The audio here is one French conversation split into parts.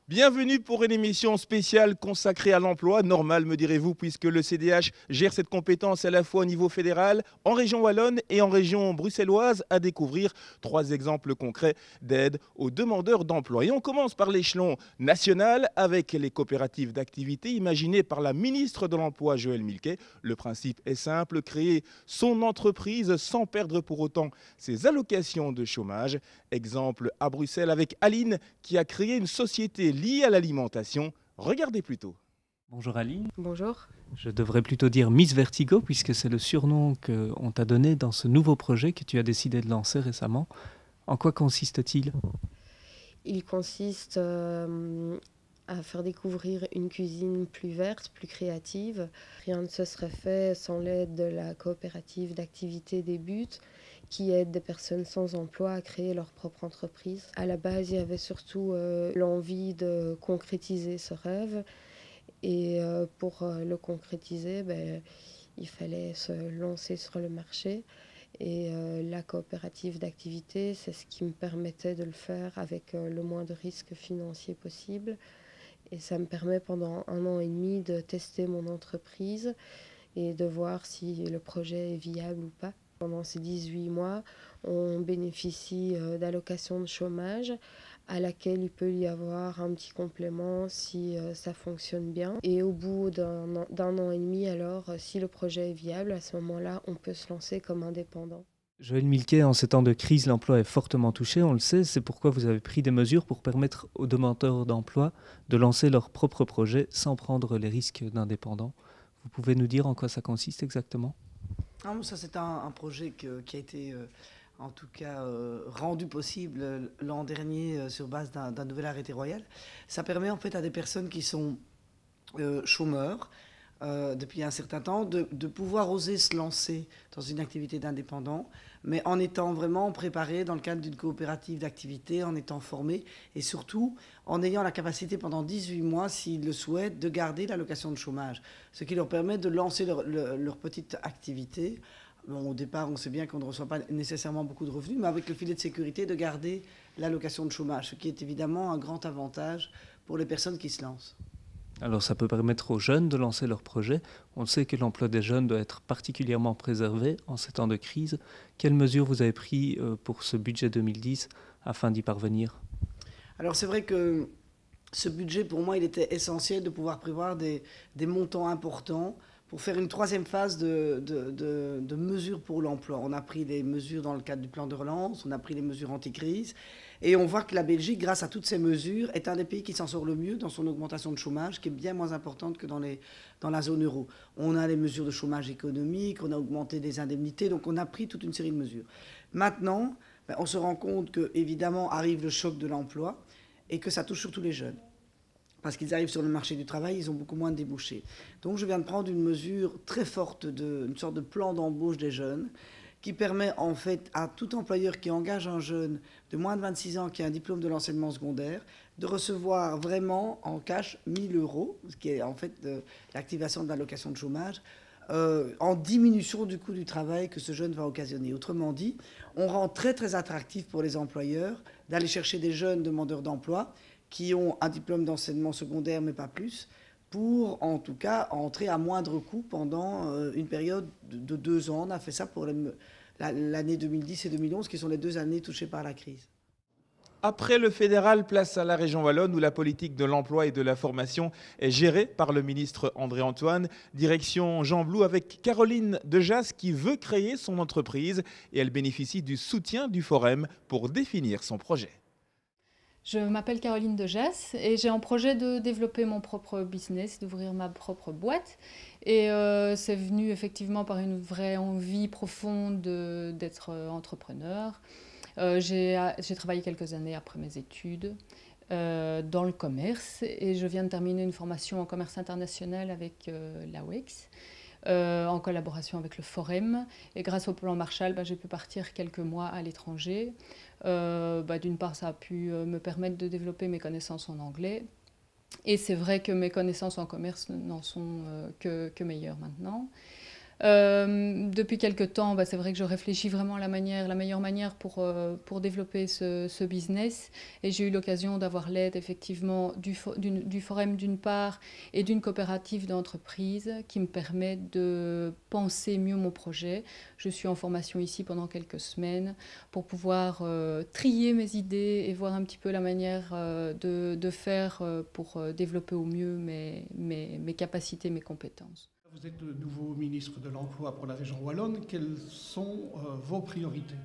Bienvenue pour une émission spéciale consacrée à l'emploi, normal me direz-vous, puisque le CDH gère cette compétence à la fois au niveau fédéral, en région wallonne et en région bruxelloise, à découvrir 3 exemples concrets d'aide aux demandeurs d'emploi. Et on commence par l'échelon national avec les coopératives d'activité imaginées par la ministre de l'Emploi Joëlle Milquet. Le principe est simple, créer son entreprise sans perdre pour autant ses allocations de chômage. Exemple à Bruxelles avec Aline qui a créé une société liée à l'alimentation. Regardez plutôt. Bonjour Aline. Bonjour. Je devrais plutôt dire Miss Vertigo puisque c'est le surnom qu'on t'a donné dans ce nouveau projet que tu as décidé de lancer récemment. En quoi consiste-t-il ? Il consiste à faire découvrir une cuisine plus verte, plus créative. Rien ne se serait fait sans l'aide de la coopérative d'activité des buts qui aide des personnes sans emploi à créer leur propre entreprise. À la base, il y avait surtout l'envie de concrétiser ce rêve. Et pour le concrétiser, il fallait se lancer sur le marché. Et la coopérative d'activité, c'est ce qui me permettait de le faire avec le moins de risques financiers possible. Et ça me permet pendant 1 an et demi de tester mon entreprise et de voir si le projet est viable ou pas. Pendant ces 18 mois, on bénéficie d'allocations de chômage à laquelle il peut y avoir un petit complément si ça fonctionne bien. Et au bout d'un an et demi, alors, si le projet est viable, à ce moment-là, on peut se lancer comme indépendant. Joëlle Milquet, en ces temps de crise, l'emploi est fortement touché, on le sait. C'est pourquoi vous avez pris des mesures pour permettre aux demandeurs d'emploi de lancer leur propre projet sans prendre les risques d'indépendants. Vous pouvez nous dire en quoi ça consiste exactement ? Ça, c'est un projet qui a été, en tout cas, rendu possible l'an dernier sur base d'un nouvel arrêté royal. Ça permet en fait à des personnes qui sont chômeurs depuis un certain temps de pouvoir oser se lancer dans une activité d'indépendant, mais en étant vraiment préparés dans le cadre d'une coopérative d'activité, en étant formés et surtout en ayant la capacité pendant 18 mois, s'ils le souhaitent, de garder l'allocation de chômage, ce qui leur permet de lancer leur petite activité. Bon, au départ, on sait bien qu'on ne reçoit pas nécessairement beaucoup de revenus, mais avec le filet de sécurité, de garder l'allocation de chômage, ce qui est évidemment un grand avantage pour les personnes qui se lancent. Alors ça peut permettre aux jeunes de lancer leur projet. On sait que l'emploi des jeunes doit être particulièrement préservé en ces temps de crise. Quelles mesures vous avez prises pour ce budget 2010 afin d'y parvenir ? Alors c'est vrai que ce budget, pour moi, il était essentiel de pouvoir prévoir des montants importants pour faire une 3e phase de mesures pour l'emploi. On a pris les mesures dans le cadre du plan de relance, on a pris les mesures anti-crise. Et on voit que la Belgique, grâce à toutes ces mesures, est un des pays qui s'en sort le mieux dans son augmentation de chômage, qui est bien moins importante que dans la zone euro. On a les mesures de chômage économique, on a augmenté les indemnités, donc on a pris toute une série de mesures. Maintenant, on se rend compte qu'évidemment arrive le choc de l'emploi et que ça touche surtout les jeunes. Parce qu'ils arrivent sur le marché du travail, ils ont beaucoup moins de débouchés. Donc je viens de prendre une mesure très forte, une sorte de plan d'embauche des jeunes, qui permet en fait à tout employeur qui engage un jeune de moins de 26 ans qui a un diplôme de l'enseignement secondaire de recevoir vraiment en cash 1 000 €, ce qui est en fait l'activation de l'allocation de chômage, en diminution du coût du travail que ce jeune va occasionner. Autrement dit, on rend très très attractif pour les employeurs d'aller chercher des jeunes demandeurs d'emploi qui ont un diplôme d'enseignement secondaire mais pas plus, pour en tout cas entrer à moindre coût pendant une période de 2 ans. On a fait ça pour l'année 2010 et 2011, qui sont les 2 années touchées par la crise. Après le fédéral, place à la région wallonne où la politique de l'emploi et de la formation est gérée par le ministre André Antoine. Direction Jean Blou avec Caroline Dejas qui veut créer son entreprise et elle bénéficie du soutien du Forum pour définir son projet. Je m'appelle Caroline Dejas et j'ai en projet de développer mon propre business, d'ouvrir ma propre boîte. Et c'est venu effectivement par une vraie envie profonde d'être entrepreneur. J'ai travaillé quelques années après mes études dans le commerce et je viens de terminer une formation en commerce international avec l'AWEX. En collaboration avec le Forum. Et grâce au plan Marshall, j'ai pu partir quelques mois à l'étranger. D'une part, ça a pu me permettre de développer mes connaissances en anglais. Et c'est vrai que mes connaissances en commerce n'en sont que meilleures maintenant. Depuis quelque temps, c'est vrai que je réfléchis vraiment à la meilleure manière pour développer ce business. Et j'ai eu l'occasion d'avoir l'aide effectivement du Forum d'une part et d'une coopérative d'entreprise qui me permet de penser mieux mon projet. Je suis en formation ici pendant quelques semaines pour pouvoir trier mes idées et voir un petit peu la manière de faire pour développer au mieux mes capacités, mes compétences. Vous êtes le nouveau ministre de l'Emploi pour la région wallonne. Quelles sont vos priorités ?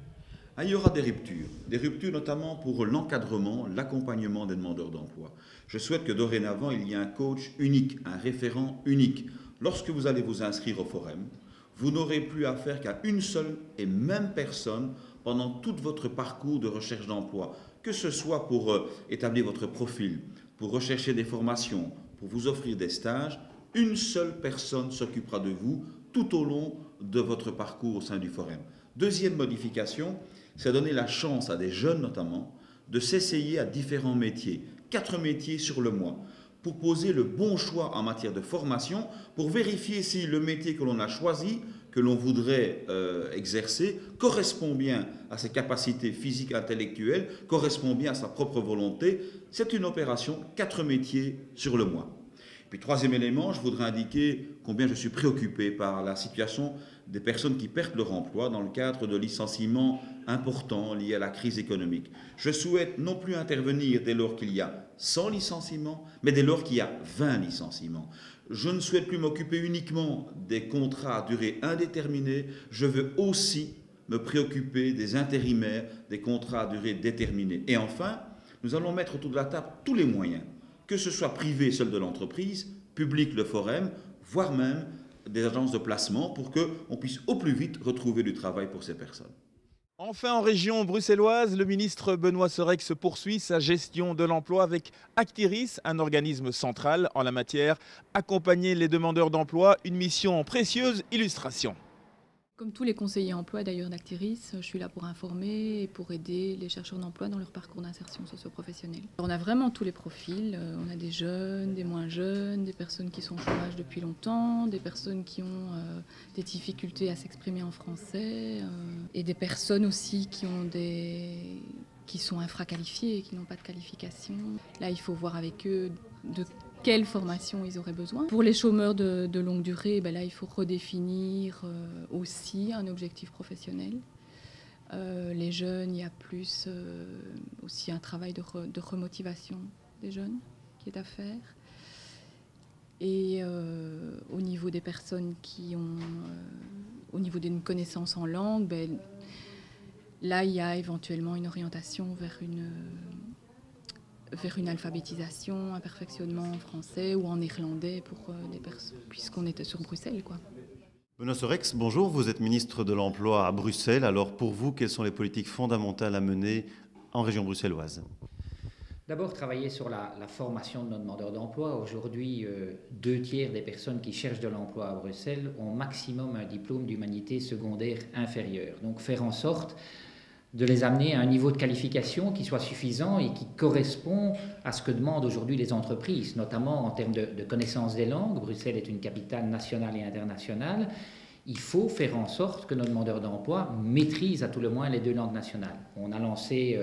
Il y aura des ruptures notamment pour l'encadrement, l'accompagnement des demandeurs d'emploi. Je souhaite que dorénavant, il y ait un coach unique, un référent unique. Lorsque vous allez vous inscrire au Forum, vous n'aurez plus affaire qu'à une seule et même personne pendant tout votre parcours de recherche d'emploi, que ce soit pour établir votre profil, pour rechercher des formations, pour vous offrir des stages. Une seule personne s'occupera de vous tout au long de votre parcours au sein du Forum. Deuxième modification, c'est donner la chance à des jeunes notamment de s'essayer à différents métiers, 4 métiers sur le mois, pour poser le bon choix en matière de formation, pour vérifier si le métier que l'on a choisi, que l'on voudrait exercer, correspond bien à ses capacités physiques et intellectuelles, correspond bien à sa propre volonté. C'est une opération 4 métiers sur le mois. Puis troisième élément, je voudrais indiquer combien je suis préoccupé par la situation des personnes qui perdent leur emploi dans le cadre de licenciements importants liés à la crise économique. Je souhaite non plus intervenir dès lors qu'il y a 100 licenciements, mais dès lors qu'il y a 20 licenciements. Je ne souhaite plus m'occuper uniquement des contrats à durée indéterminée, je veux aussi me préoccuper des intérimaires, des contrats à durée déterminée. Et enfin, nous allons mettre autour de la table tous les moyens, que ce soit privé, seul de l'entreprise, public, le Forum, voire même des agences de placement pour qu'on puisse au plus vite retrouver du travail pour ces personnes. Enfin, en région bruxelloise, le ministre Benoît Serex poursuit sa gestion de l'emploi avec Actiris, un organisme central en la matière. Accompagner les demandeurs d'emploi, une mission en précieuse illustration. Comme tous les conseillers emploi d'ailleurs d'Actiris, je suis là pour informer et pour aider les chercheurs d'emploi dans leur parcours d'insertion socio-professionnelle. On a vraiment tous les profils, on a des jeunes, des moins jeunes, des personnes qui sont au chômage depuis longtemps, des personnes qui ont des difficultés à s'exprimer en français et des personnes aussi qui sont infraqualifiées, qui n'ont pas de qualification. Là, il faut voir avec eux de quelle formation ils auraient besoin. Pour les chômeurs de longue durée, là, il faut redéfinir aussi un objectif professionnel. Les jeunes, il y a plus aussi un travail de remotivation des jeunes qui est à faire. Et au niveau des personnes qui ont, au niveau d'une connaissance en langue, là, il y a éventuellement une orientation vers une alphabétisation, un perfectionnement en français ou en néerlandais pour des personnes, puisqu'on était sur Bruxelles, quoi. Benoît Serex, bonjour, vous êtes ministre de l'Emploi à Bruxelles. Alors pour vous, quelles sont les politiques fondamentales à mener en région bruxelloise ? D'abord, travailler sur la formation de nos demandeurs d'emploi. Aujourd'hui, 2/3 des personnes qui cherchent de l'emploi à Bruxelles ont maximum un diplôme d'humanité secondaire inférieur. Donc faire en sorte de les amener à un niveau de qualification qui soit suffisant et qui correspond à ce que demandent aujourd'hui les entreprises, notamment en termes de connaissance des langues. Bruxelles est une capitale nationale et internationale. Il faut faire en sorte que nos demandeurs d'emploi maîtrisent à tout le moins les 2 langues nationales. On a lancé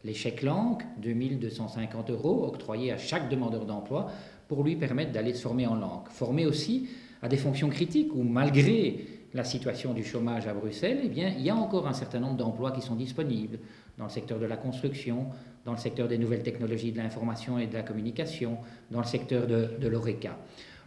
les chèques langues, 2250 € octroyés à chaque demandeur d'emploi pour lui permettre d'aller se former en langue. Former aussi à des fonctions critiques où, malgré la situation du chômage à Bruxelles, il y a encore un certain nombre d'emplois qui sont disponibles dans le secteur de la construction, dans le secteur des nouvelles technologies de l'information et de la communication, dans le secteur de l'ORECA.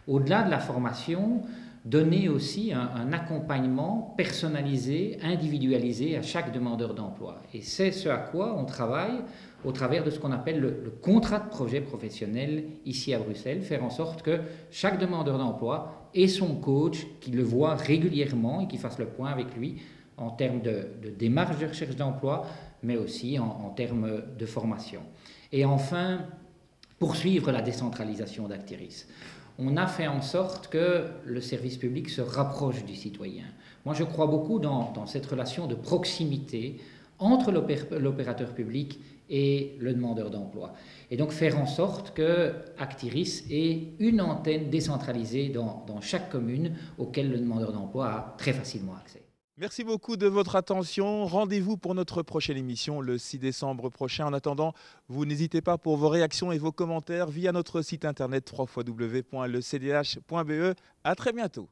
Au-delà de la formation, donner aussi un accompagnement personnalisé, individualisé à chaque demandeur d'emploi. Et c'est ce à quoi on travaille au travers de ce qu'on appelle le contrat de projet professionnel ici à Bruxelles, faire en sorte que chaque demandeur d'emploi ait son coach, qui le voit régulièrement et qui fasse le point avec lui en termes de démarche de recherche d'emploi, mais aussi en termes de formation. Et enfin, poursuivre la décentralisation d'Actiris. On a fait en sorte que le service public se rapproche du citoyen. Moi, je crois beaucoup dans cette relation de proximité entre l'opérateur public et le demandeur d'emploi. Et donc faire en sorte que Actiris ait une antenne décentralisée dans chaque commune auquel le demandeur d'emploi a très facilement accès. Merci beaucoup de votre attention. Rendez-vous pour notre prochaine émission le 6 décembre prochain. En attendant, vous n'hésitez pas pour vos réactions et vos commentaires via notre site internet www.lecdh.be. À très bientôt.